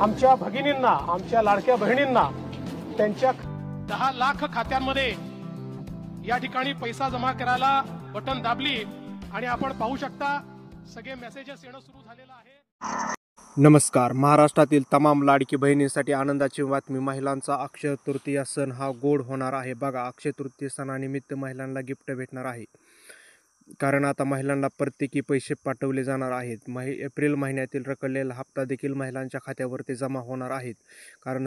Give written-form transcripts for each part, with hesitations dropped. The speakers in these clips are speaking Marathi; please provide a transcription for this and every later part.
आमच्या भगिनींना, आमच्या लाडक्या बहिणींना त्यांच्या 10 लाख खात्यांमध्ये या ठिकाणी पैसा जमा करायला बटन दाबली आणि आपण पाहू शकता सगळे मेसेजेस येणं सुरू झालेलं आहे। नमस्कार। महाराष्ट्रातील तमाम लाडकी बहिणींसाठी आनंदाची बातमी। महिलांचा अक्षय तृतीया सण हा गोड होणार आहे। बघा, अक्षय तृतीया सणानिमित्त महिलांना गिफ्ट भेटणार आहे, कारण आता महिलांना प्रत्येकी पैसे पाठवले जाणार आहेत। एप्रिल महिन्यातील रखडलेला हप्ता देखील महिलांच्या खात्यावरती जमा होणार आहेत, कारण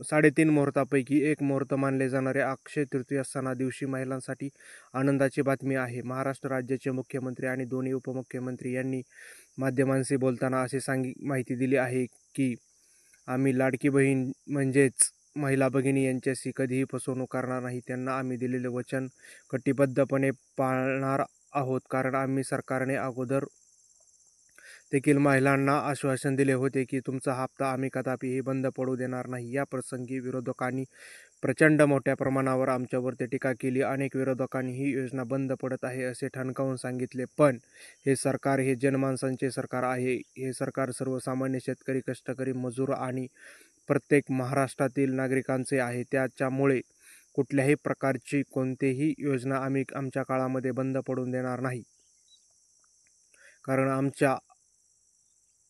साडेतीन मुहूर्तापैकी एक मुहूर्त मानले जाणारे अक्षय तृतीया सणा दिवशी महिलांसाठी आनंदाची बातमी आहे। महाराष्ट्र राज्याचे मुख्यमंत्री आणि दोन्ही उपमुख्यमंत्री यांनी माध्यमांशी बोलताना अशी माहिती दिली आहे की आम्ही लाडकी बहीण म्हणजेच महिला भगिनी यांच्याशी कधीही फसवणूक करणार नाही। त्यांना आम्ही दिलेले वचन कटिबद्धपणे पाळणार आहोत, कारण आम्ही सरकारने अगोदर देखील महिलांना आश्वासन दिले होते की तुमचा हप्ता आम्ही कदापिही बंद पडू देणार नाही। या प्रसंगी विरोधकांनी प्रचंड मोठ्या प्रमाणावर आमच्यावरती टीका केली। अनेक विरोधकांनी ही योजना बंद पडत आहे असे ठणकावून सांगितले, पण हे सरकार हे जनमानसांचे सरकार आहे। हे सरकार सर्वसामान्य शेतकरी, कष्टकरी, मजूर आणि प्रत्येक महाराष्ट्रातील नागरिकांचे आहे। त्याच्यामुळे कुठल्याही प्रकारची कोणतीही योजना आम्ही आमच्या काळामध्ये बंद पडून देणार नाही, कारण आमच्या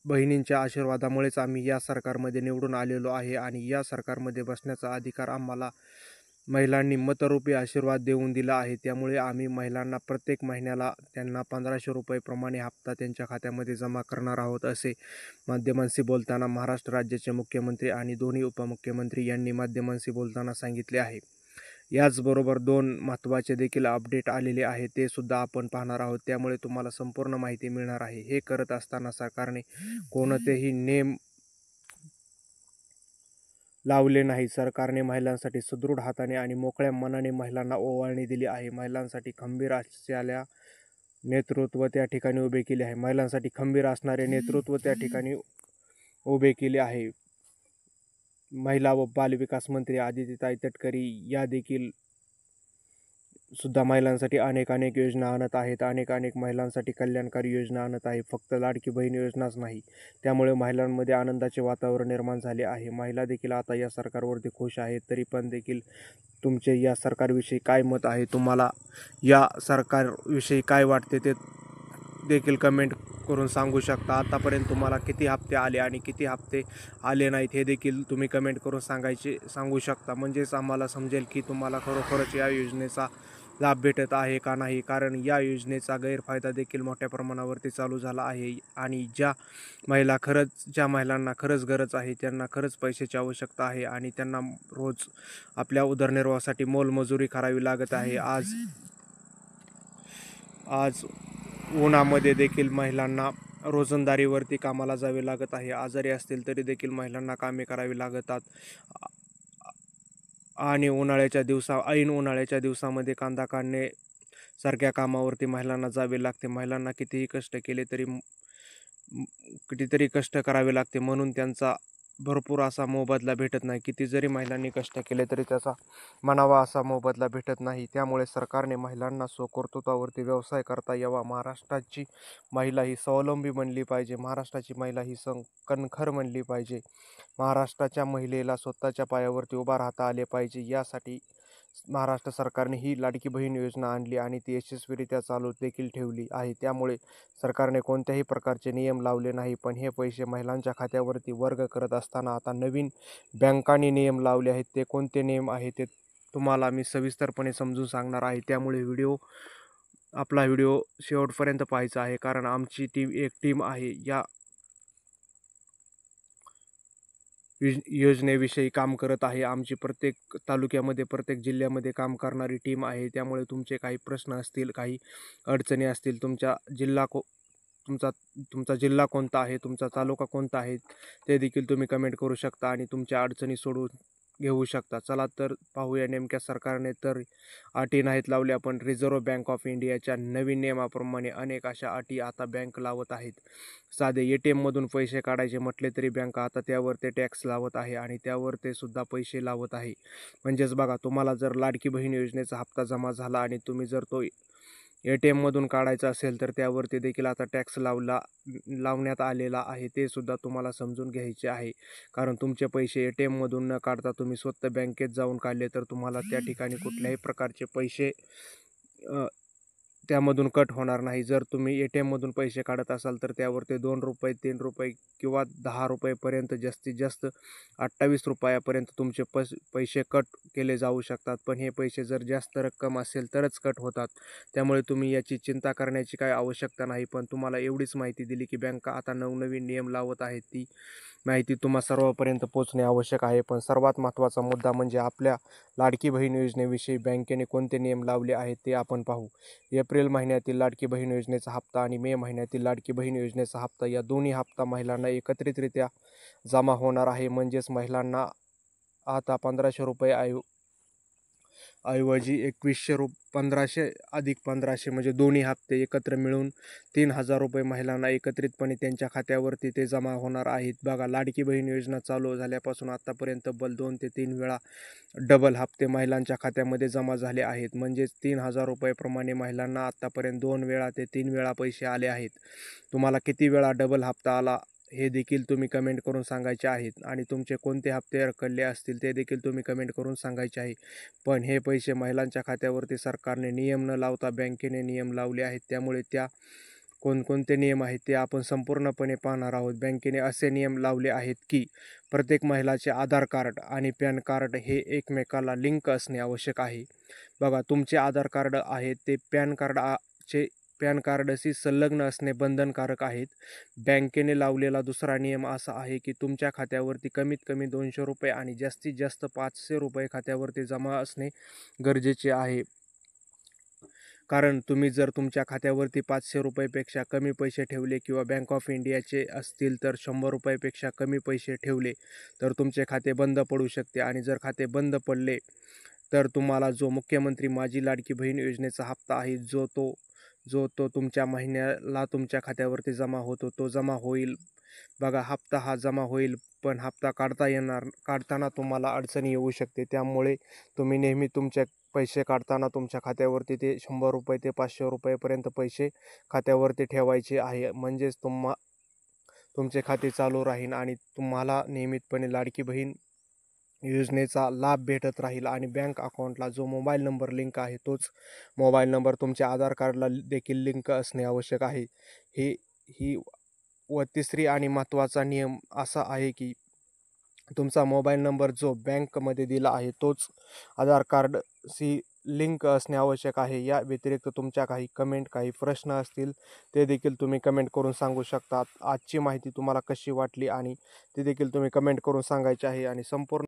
बहिणींच्या आशीर्वादामुळेच आम्ही या सरकारमध्ये निवडून आलेलो आहे आणि या सरकारमध्ये बसण्याचा अधिकार आम्हाला महिलांनी मतरूपी आशीर्वाद देऊन दिला आहे। त्यामुळे आम्ही महिलांना प्रत्येक महिन्याला त्यांना 1500 रुपये हप्ता त्यांच्या खात्यामध्ये जमा करणार आहोत, असे माध्यमांशी बोलताना महाराष्ट्र राज्याचे मुख्यमंत्री आणि दोन्ही उपमुख्यमंत्री यांनी माध्यमांशी बोलताना सांगितले आहे। याचबरोबर 2 महत्त्वाचे देखील अपडेट आलेले आहे, ते सुद्धा आपण पाहणार आहोत, त्यामुळे तुम्हाला संपूर्ण माहिती मिळणार आहे। हे करत असताना सरकारने कोणतेही नियम लावले नाही। सरकारने महिलांसाठी सुदृढ हाताने आणि मोकळ्या मनाने महिलांना ओवाळणी दिली आहे। महिलांसाठी खंबीर असलेल्या नेतृत्व त्या ठिकाणी उभे केले आहे। महिलांसाठी खंबीर असणारे नेतृत्व त्या ठिकाणी उभे केले आहे। महिला व बालविकास मंत्री आदितीताई तटकरे या देखील सुद्धा महिलांसाठी अनेक योजना आणत आहेत। अनेक महिलांसाठी कल्याणकारी योजना आणत आहे, फक्त लाडकी बहीण योजनाच नाही। त्यामुळे महिलांमध्ये आनंदाचे वातावरण निर्माण झाले आहे। महिला देखील आता या सरकारवरती खुश आहेत। तरी पण देखील तुमचे या सरकारविषयी काय मत आहे, तुम्हाला या सरकारविषयी काय वाटते ते देखील कमेंट करून सांगू शकता। आतापर्यंत तुम्हाला किती हप्ते आले आणि किती हप्ते आले नाहीत हे देखील तुम्ही कमेंट करून सांगू शकता, म्हणजेच आम्हाला समजेल की तुम्हाला खरोखरच या योजनेचा लाभ भेटत आहे का नाही, कारण या योजनेचा गैरफायदा देखील मोठ्या प्रमाणावरती चालू झाला आहे आणि ज्या महिलांना खरंच गरज आहे, त्यांना खरंच पैशाची आवश्यकता आहे आणि त्यांना रोज आपल्या उदरनिर्वाहासाठी मोलमजुरी करावी लागत आहे। आज उन्हामध्ये देखील महिलांना रोजंदारीवरती कामाला जावे लागत आहे। आजारी असतील तरी देखील महिलांना कामे करावी लागतात आणि ऐन उन्हाळ्याच्या दिवसामध्ये कांदा काढणे सारख्या कामावरती महिलांना जावे लागते। महिलांना कितीही कष्ट करावे लागते, म्हणून त्यांचा भरपूर असा मोबदला भेटत नाही। किती जरी महिलांनी कष्ट केले तरी त्याचा म्हणावा असा मोबदला भेटत नाही। त्यामुळे सरकारने महिलांना स्वकर्तृत्वावरती व्यवसाय करता यावा। महाराष्ट्राची महिला ही स्वावलंबी बनली पाहिजे। महाराष्ट्राची महिला ही कणखर बनली पाहिजे। महाराष्ट्राच्या महिलेला स्वतःच्या पायावरती उभा राहता आले पाहिजे। यासाठी महाराष्ट्र सरकारने ही लाडकी बहीण योजना आणली आणि ती यशस्वीरित्या चालू देखील ठेवली आहे। त्यामुळे सरकारने कोणत्याही प्रकारचे नियम लावले नाही, पण हे पैसे महिलांच्या खात्यावरती वर्ग करत असताना आता नवीन बँकांनी नियम लावले आहेत। ते कोणते नियम आहेत ते तुम्हाला मी सविस्तरपणे समजून सांगणार आहे, त्यामुळे आपला व्हिडिओ शेवटपर्यंत पाहायचा आहे, कारण आमची एक टीम आहे या योजनेविषयी काम करत आहे। आमची प्रत्येक तालुक्यामध्ये, प्रत्येक जिल्ह्यामध्ये काम करणारी टीम आहे। त्यामुळे तुमचे काही प्रश्न असतील, काही अडचणी असतील, तुमचा जिल्हा कोणता आहे, तुमचा तालुका कोणता आहे, ते देखील तुम्ही कमेंट करू शकता आणि तुमच्या अडचणी सोडवून घेऊ शकता। चला तर पाहूया, नेमक्या सरकारने तर अटी नाहीत लावल्या, पण रिझर्व्ह बँक ऑफ इंडियाच्या नवीन नियमाप्रमाणे अनेक अशा अटी आता बँक लावत आहेत। साधे ATM मधून पैसे काढायचे म्हटले तरी बँक आता त्यावर ते टॅक्स लावत आहे आणि त्यावर ते सुद्धा पैसे लावत आहे। म्हणजेच बघा, तुम्हाला जर लाडकी बहीण योजनेचा हप्ता जमा झाला आणि तुम्ही जर तो ATM मधून काढायचं असेल तर त्यावरती देखील आता टॅक्स लावण्यात आलेला आहे. ते सुद्धा तुम्हाला समजून घ्यायचे आहे. कारण तुमचे पैसे ATM मधून न काढता तुम्ही स्वतः बँकेत जाऊन काढले तर तुम्हाला त्या ठिकाणी कुठल्याही प्रकारचे पैसे त्यामधून कट होणार नाही. जर तुम्ही ATM मधून पैसे काढत असाल तर त्यावरती ₹2, ₹3 किंवा ₹10 जास्तीत जास्त ₹28 तुमचे पैसे कट केले जाऊ शकतात. पण हे पैसे जर जास्त रक्कम असेल तरच कट होतात. त्यामुळे तुम्ही याची चिंता करण्याची काही आवश्यकता नाही. पण तुम्हाला एवढीच माहिती दिली की बँका आता नवनवीन नियम लावत आहेत. ती माहिती तुम्हा सर्वांपर्यंत पोहोचणे आवश्यक आहे. पण सर्वात महत्त्वाचा मुद्दा म्हणजे आपल्या लाडकी बहीण योजनेविषयी बँकेने कोणते नियम लावले आहेत ते आपण पाहू. एप्रिल महिन्यातील लाडकी बहीण योजनेचा हप्ता आणि मे महिन्यातील लाडकी बहीण योजनेचा हप्ता या दोन्ही हप्ता महिलांना एकत्रितरित्या जमा होणार आहे. म्हणजेच महिलांना आता ₹1500 ऐवजी 1500 अधिक 1500 म्हणजे दोन्ही हप्ते एकत्र मिळून ₹3000 महिलांना एकत्रितपणे त्यांच्या खात्यावरती ते जमा होणार आहेत. बघा, लाडकी बहीण योजना चालू झाल्यापासून आत्तापर्यंत तब्बल 2 ते 3 वेळा डबल हप्ते महिलांच्या खात्यामध्ये जमा झाले आहेत. म्हणजेच ₹3000 प्रमाणे महिलांना आत्तापर्यंत 2 वेळा ते 3 वेळा पैसे आले आहेत. तुम्हाला किती वेळा डबल हप्ता आला हे देखील तुम्ही कमेंट करून सांगायचे आहेत आणि तुमचे कोणते हप्ते रखडले असतील ते देखील तुम्ही कमेंट करून सांगायचे आहे. पण हे पैसे महिलांच्या खात्यावरती सरकारने नियम न लावता बँकेने नियम लावले आहेत. त्यामुळे त्या कोणकोणते नियम आहेत ते आपण संपूर्णपणे पाहणार आहोत. बँकेने असे नियम लावले आहेत की प्रत्येक महिलाचे आधार कार्ड आणि पॅन कार्ड हे एकमेकाला लिंक असणे आवश्यक आहे. बघा, तुमचे आधार कार्ड आहे ते पॅन कार्डशी संलग्न असणे बंधनकारक आहेत. बँकेने लावलेला दुसरा नियम असा आहे की तुमच्या खात्यावरती कमीत कमी ₹200 आणि जास्तीत जास्त ₹500 खात्यावरती जमा असणे गरजेचे आहे. कारण तुम्ही जर तुमच्या खात्यावरती ₹500पेक्षा कमी पैसे ठेवले किंवा बँक ऑफ इंडियाचे असतील तर ₹100पेक्षा कमी पैसे ठेवले तर तुमचे खाते बंद पडू शकते. आणि जर खाते बंद पडले तर तुम्हाला जो मुख्यमंत्री माझी लाडकी बहीण योजनेचा हप्ता आहे जो तो तुमच्या महिन्याला तुमच्या खात्यावरती जमा होतो तो जमा होईल. बघा, हप्ता हा जमा होईल पण हप्ता काढताना तुम्हाला अडचणी येऊ शकते. त्यामुळे तुम्ही नेहमी तुमचे पैसे काढताना तुमच्या खात्यावरती ते ₹100 ते ₹500 पैसे खात्यावरती ठेवायचे आहे. म्हणजेच तुमचे खाते चालू राहील आणि तुम्हाला नियमितपणे लाडकी बहीण योजनेचा लाभ भेटत राहील. आणि बँक अकाउंटला जो मोबाईल नंबर लिंक आहे तोच मोबाईल नंबर तुमच्या आधार कार्डला देखील लिंक असणे आवश्यक आहे. तिसरी आणि महत्त्वाचा नियम असा आहे की तुमचा मोबाईल नंबर जो बँकमध्ये दिला आहे तोच आधार कार्डशी लिंक असणे आवश्यक आहे. या व्यतिरिक्त तुमच्या काही प्रश्न असतील ते देखील तुम्ही कमेंट करून सांगू शकता. आजची माहिती तुम्हाला कशी वाटली आणि ती देखील तुम्ही कमेंट करून सांगायची आहे. आणि संपूर्ण